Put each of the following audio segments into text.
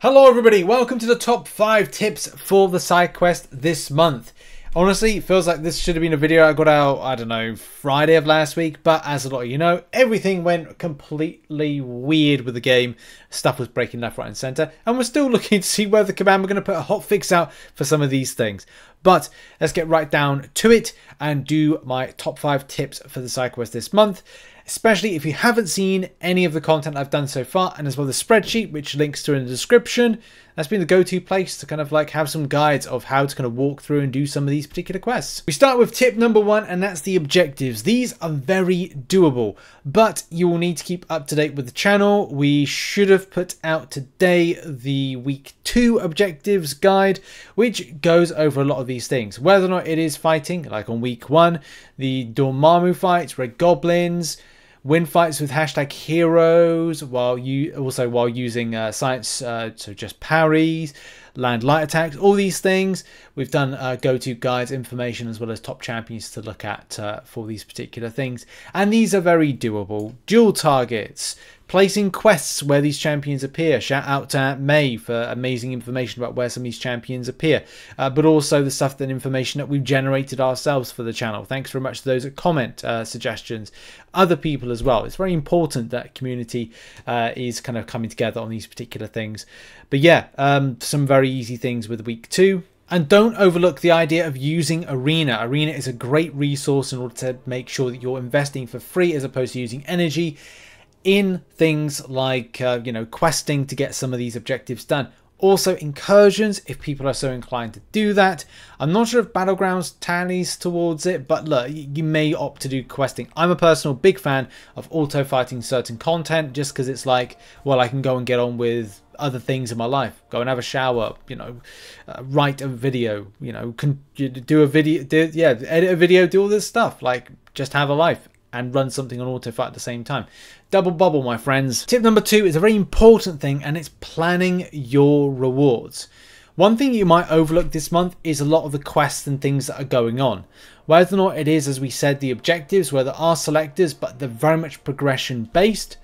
Hello everybody, welcome to the top 5 tips for the side quest this month. Honestly, it feels like this should have been a video I got out, I don't know, Friday of last week, but as a lot of you know, everything went completely weird with the game. Stuff was breaking left, right and centre, and we're still looking to see whether Kabam are going to put a hot fix out for some of these things. But let's get right down to it and do my top 5 tips for the side quest this month. Especially if you haven't seen any of the content I've done so far, and as well the spreadsheet, which links to in the description. That's been the go-to place to kind of like have some guides of how to kind of walk through and do some of these particular quests. We start with tip number 1, and that's the objectives. These are very doable, but you will need to keep up to date with the channel. We should have put out today the week 2 objectives guide, which goes over a lot of these things. Whether or not it is fighting, like on week 1, the Dormammu fights, Red Goblins, win fights with #heroes while using science, so just parries, land light attacks, all these things. We've done go-to guides, information, as well as top champions to look at for these particular things. And these are very doable. Dual targets, placing quests where these champions appear. Shout out to Aunt May for amazing information about where some of these champions appear. But also the stuff and information that we've generated ourselves for the channel. Thanks very much to those that comment suggestions. Other people as well. It's very important that community is kind of coming together on these particular things. But yeah, some very easy things with week 2. And don't overlook the idea of using Arena. Arena is a great resource in order to make sure that you're investing for free as opposed to using energy in things like, questing to get some of these objectives done. Also incursions, if people are so inclined to do that. I'm not sure if Battlegrounds tallies towards it, but look, you may opt to do questing. I'm a personal big fan of auto-fighting certain content just because it's like, well, I can go and get on with other things in my life. Go and have a shower, write a video, do a video, edit a video, do all this stuff. Like, just have a life and run something on auto-fight at the same time. Double bubble, my friends. Tip number 2 is a very important thing, and it's planning your rewards. One thing you might overlook this month is a lot of the quests and things that are going on. Whether or not it is, as we said, the objectives, where there are selectors, but they're very much progression based.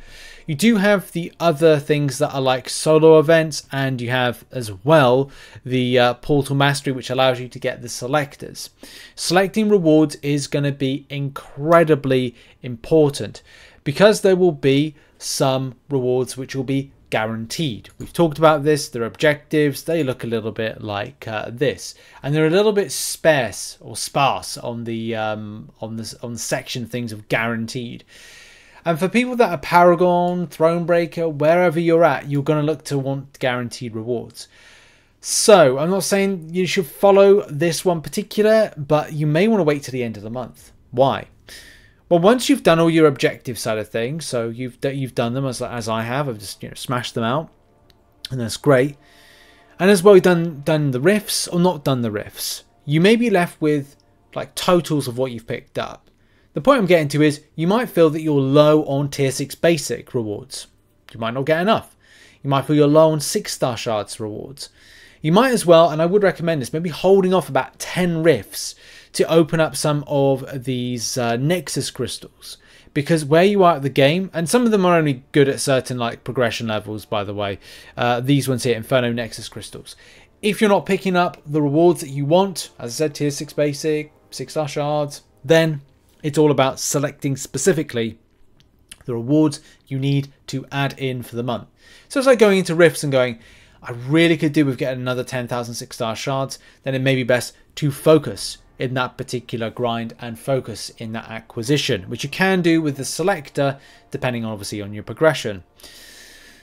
You do have the other things that are like solo events, and you have as well the Portal Mastery, which allows you to get the selectors. Selecting rewards is going to be incredibly important because there will be some rewards which will be guaranteed. We've talked about this. Their objectives, they look a little bit like this, and they're a little bit sparse on the section things of guaranteed. And for people that are Paragon, Thronebreaker, wherever you're at, you're going to look to want guaranteed rewards. So I'm not saying you should follow this one particular, but you may want to wait to the end of the month. Why? Well, once you've done all your objective side of things, so you've done them as I have, I've just smashed them out, and that's great. And as well, you've done the rifts or not done the rifts, you may be left with like totals of what you've picked up. The point I'm getting to is you might feel that you're low on tier 6 basic rewards. You might not get enough. You might feel you're low on 6-star shards rewards. You might as well, and I would recommend this, maybe holding off about 10 rifts to open up some of these Nexus crystals. Because where you are at the game, and some of them are only good at certain like progression levels, by the way. These ones here, Inferno Nexus crystals. If you're not picking up the rewards that you want, as I said, tier 6 basic, 6-star shards, then it's all about selecting specifically the rewards you need to add in for the month. So it's like going into rifts and going, I really could do with getting another 10,000 6-star shards. Then it may be best to focus in that particular grind and focus in that acquisition, which you can do with the selector, depending on obviously on your progression.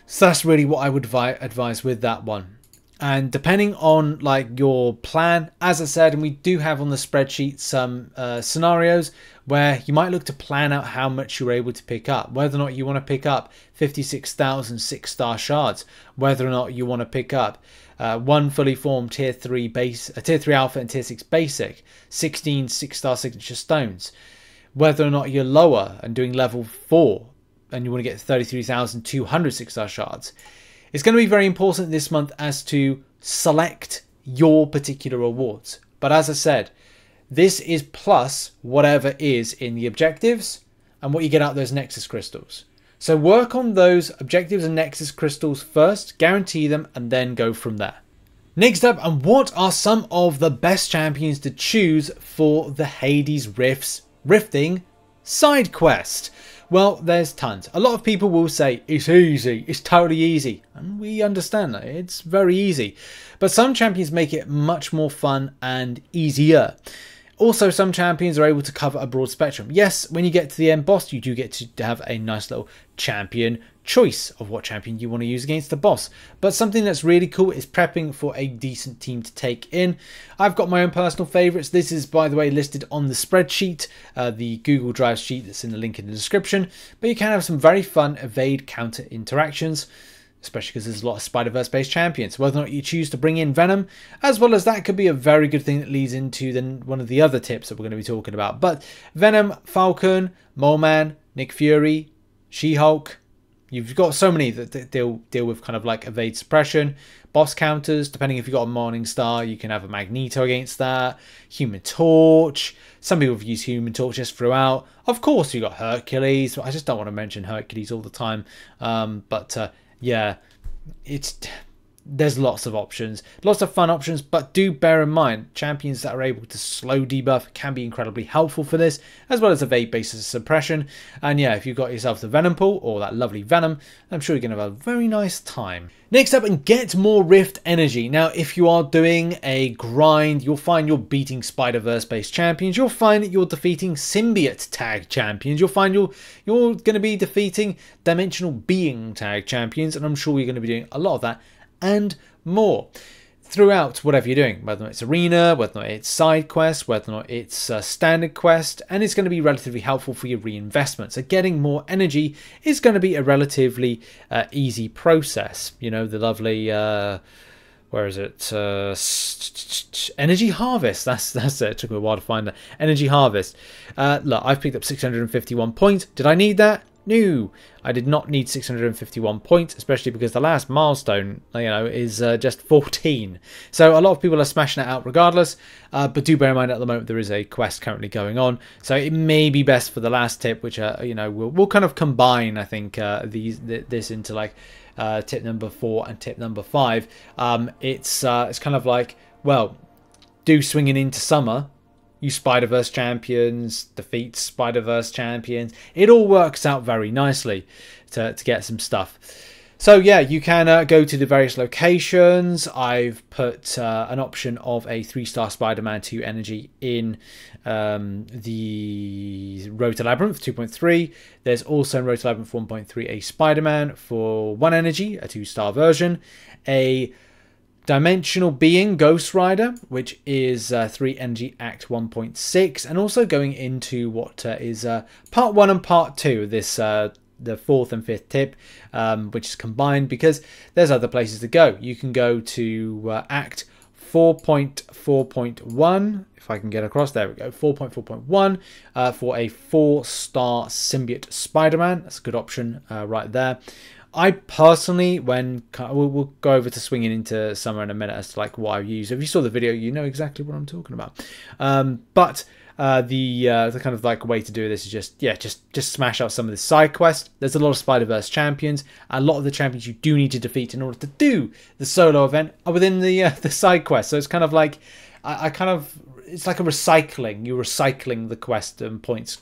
So that's really what I would advise with that one. And depending on like your plan, as I said, and we do have on the spreadsheet some scenarios where you might look to plan out how much you're able to pick up, whether or not you want to pick up 56,000 6-star shards, whether or not you want to pick up one fully formed tier 3 alpha and tier 6 basic, 16 6-star signature stones, whether or not you're lower and doing level 4 and you want to get 33,200 6-star shards. It's going to be very important this month as to select your particular rewards. But as I said, this is plus whatever is in the objectives and what you get out of those Nexus crystals. So work on those objectives and Nexus crystals first, guarantee them, and then go from there. Next up, and what are some of the best champions to choose for the Hades Rifting side quest? Well, there's tons. A lot of people will say it's easy, it's totally easy, and we understand that it's very easy. But some champions make it much more fun and easier. Also, some champions are able to cover a broad spectrum. Yes, when you get to the end boss, you do get to have a nice little champion choice of what champion you want to use against the boss. But something that's really cool is prepping for a decent team to take in. I've got my own personal favourites. This is, by the way, listed on the spreadsheet, the Google Drive sheet that's in the link in the description. But you can have some very fun evade counter interactions, especially because there's a lot of Spider-Verse based champions. Whether or not you choose to bring in Venom, as well as that, could be a very good thing that leads into then one of the other tips that we're going to be talking about. But Venom, Falcon, Mole Man, Nick Fury, She-Hulk, you've got so many that deal with kind of like evade suppression, boss counters. Depending if you've got a Morning Star, you can have a Magneto against that, Human Torch. Some people have used Human Torch just throughout. Of course, you've got Hercules. I just don't want to mention Hercules all the time. Yeah, there's lots of options, lots of fun options, but do bear in mind champions that are able to slow debuff can be incredibly helpful for this, as well as evade basis suppression. And yeah, if you've got yourself the Venom pool or that lovely Venom, I'm sure you're going to have a very nice time. Next up, and get more Rift energy. Now, if you are doing a grind, you'll find you're beating Spider-Verse based champions. You'll find that you're defeating symbiote tag champions. You'll find you're going to be defeating dimensional being tag champions, and I'm sure you're going to be doing a lot of that and more throughout whatever you're doing, whether or not it's arena, whether or not it's side quest, whether or not it's a standard quest, and it's going to be relatively helpful for your reinvestment. So getting more energy is going to be a relatively easy process. You know, the lovely where is it, energy harvest, that's it. It took me a while to find that. Energy harvest. Look, I've picked up 651 points. Did I need that? No, I did not need 651 points, especially because the last milestone, you know, is just 14. So a lot of people are smashing it out regardless, but do bear in mind at the moment there is a quest currently going on. So it may be best for the last tip, which, you know, we'll kind of combine, I think, this into like tip number 4 and tip number 5. It's kind of like, well, do swinging into summer. You Spider-Verse champions, defeat Spider-Verse champions. It all works out very nicely to get some stuff. So yeah, you can go to the various locations. I've put an option of a 3-star Spider-Man 2 energy in the Road to Labyrinth 2.3. There's also in Road to Labyrinth 1.3 a Spider-Man for 1 energy, a 2-star version. A Dimensional Being Ghost Rider, which is 3 energy act 1.6, and also going into what is part 1 and part 2, this the 4th and 5th tip, which is combined because there's other places to go. You can go to act 4.4.1, if I can get across, there we go, 4.4.1 for a 4-star symbiote Spider-Man. That's a good option right there. I personally, we'll go over to swinging into summer in a minute as to like what I use. If you saw the video, you know exactly what I'm talking about. But the kind of like way to do this is just smash out some of the side quests. There's a lot of Spider-Verse champions. A lot of the champions you do need to defeat in order to do the solo event are within the side quest. So it's kind of like it's like a recycling. You're recycling the quest and points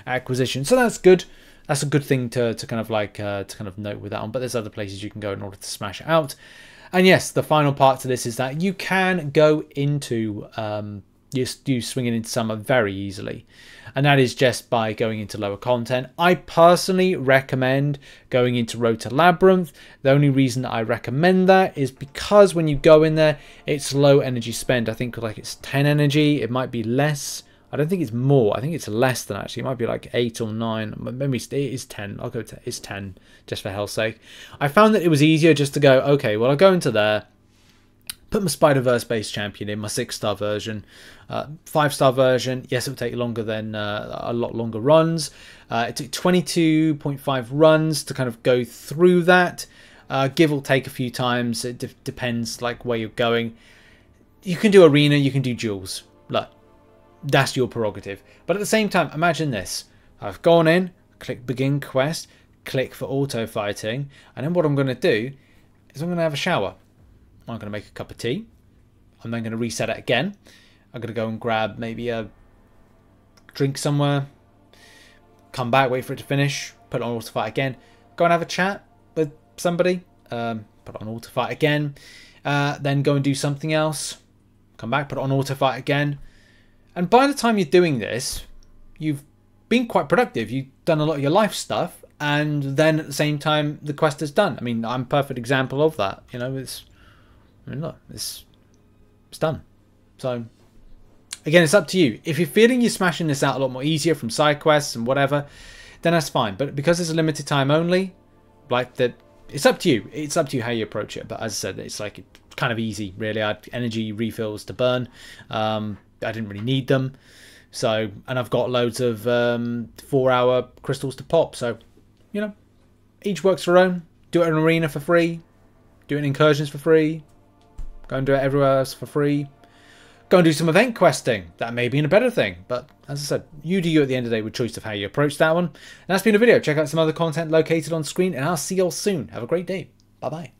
acquisition. So that's good. That's a good thing to kind of like to kind of note with that one. But there's other places you can go in order to smash it out. And yes, the final part to this is that you can go into you swinging into summer very easily, and that is just by going into lower content. I personally recommend going into Road to Labyrinth. The only reason that I recommend that is because when you go in there, it's low energy spend. I think like it's 10 energy. It might be less. I don't think it's more. I think it's less than actually. It might be like 8 or 9. Maybe it is 10. I'll go to it's 10 just for hell's sake. I found that it was easier just to go, okay, well, I'll go into there, put my Spider-Verse based champion in, my 6-star version, 5-star version. Yes, it will take longer than a lot longer runs. It took 22.5 runs to kind of go through that. Give or take a few times. It depends like where you're going. You can do arena, you can do duels. Look. That's your prerogative. But at the same time, imagine this. I've gone in, click begin quest, click for auto fighting, and then what I'm going to do is I'm going to have a shower. I'm going to make a cup of tea. I'm then going to reset it again. I'm going to go and grab maybe a drink somewhere, come back, wait for it to finish, put it on auto fight again, go and have a chat with somebody, put it on auto fight again, then go and do something else, come back, put it on auto fight again. And by the time you're doing this, you've been quite productive. You've done a lot of your life stuff, and then at the same time the quest is done. I mean, I'm a perfect example of that. You know, look, it's done. So again, it's up to you. If you're feeling you're smashing this out a lot more easier from side quests and whatever, then that's fine. But because it's a limited time only, like that, it's up to you. It's up to you how you approach it. But as I said, it's like kind of easy, really. I had energy refills to burn. I didn't really need them. So, and I've got loads of 4-hour crystals to pop. So, you know, each works for own. Do it in arena for free. Do it in incursions for free. Go and do it everywhere else for free. Go and do some event questing. That may be a better thing. But as I said, you do you at the end of the day with choice of how you approach that one. And that's been a video. Check out some other content located on screen, and I'll see you all soon. Have a great day. Bye-bye.